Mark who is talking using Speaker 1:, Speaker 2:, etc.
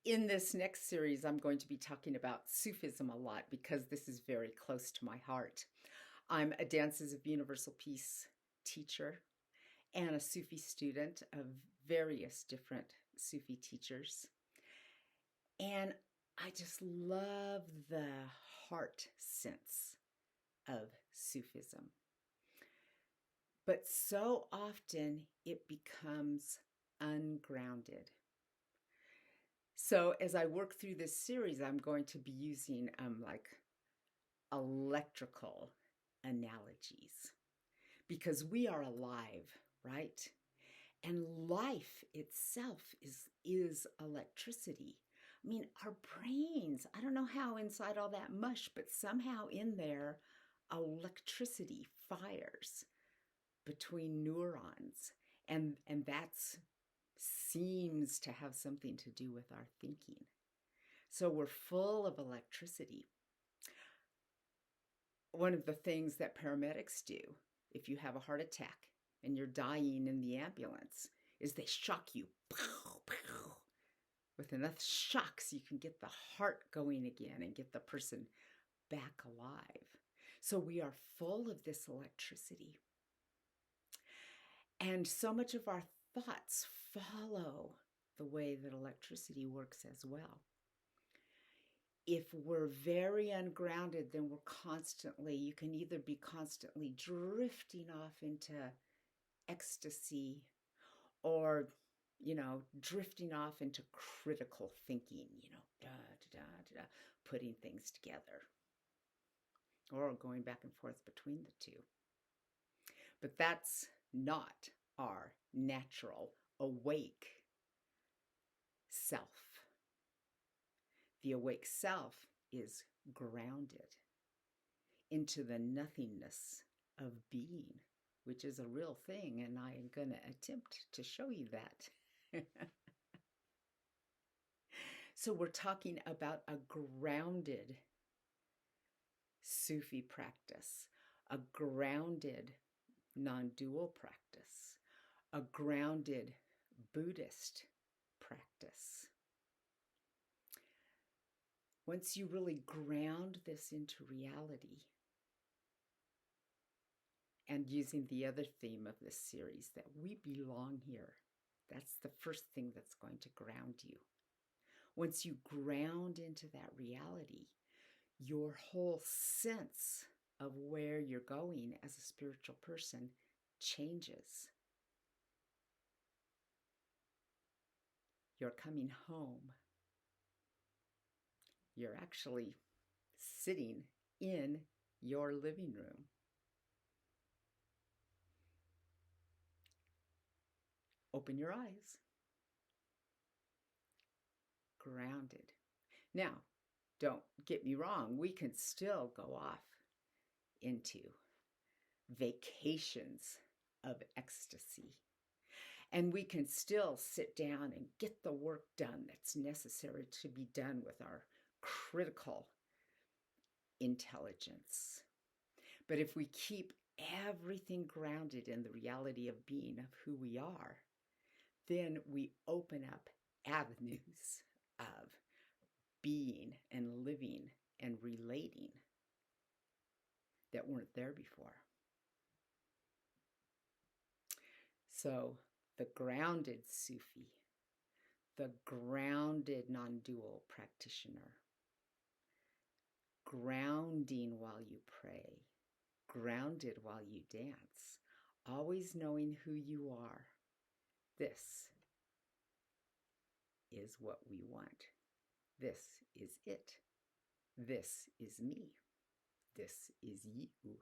Speaker 1: In this next series, I'm going to be talking about Sufism a lot because this is very close to my heart. I'm a Dances of Universal Peace teacher and a Sufi student of various different Sufi teachers. And I just love the heart sense of Sufism. But so often it becomes ungrounded. So as I work through this series, I'm going to be using like electrical analogies because we are alive, right? And life itself is electricity. I mean, our brains, I don't know how inside all that mush, but somehow in there, electricity fires between neurons. And that's seems to have something to do with our thinking. So we're full of electricity. One of the things that paramedics do if you have a heart attack and you're dying in the ambulance is they shock you with enough shocks you can get the heart going again and get the person back alive. So we are full of this electricity. And so much of our thoughts follow the way that electricity works as well. If we're very ungrounded, then you can either be constantly drifting off into ecstasy or, drifting off into critical thinking, putting things together or going back and forth between the two. But that's not our natural, awake self. The awake self is grounded into the nothingness of being, which is a real thing, and I am going to attempt to show you that. So we're talking about a grounded Sufi practice, a grounded non-dual practice, a grounded Buddhist practice. Once you really ground this into reality, and using the other theme of this series, that we belong here, that's the first thing that's going to ground you. Once you ground into that reality, your whole sense of where you're going as a spiritual person changes. You're coming home. You're actually sitting in your living room. Open your eyes. Grounded. Now, don't get me wrong, we can still go off into vacations of ecstasy. And we can still sit down and get the work done that's necessary to be done with our critical intelligence. But if we keep everything grounded in the reality of being, of who we are, then we open up avenues of being and living and relating that weren't there before. So the grounded Sufi, the grounded non-dual practitioner, grounding while you pray, grounded while you dance, always knowing who you are. This is what we want. This is it. This is me. This is you.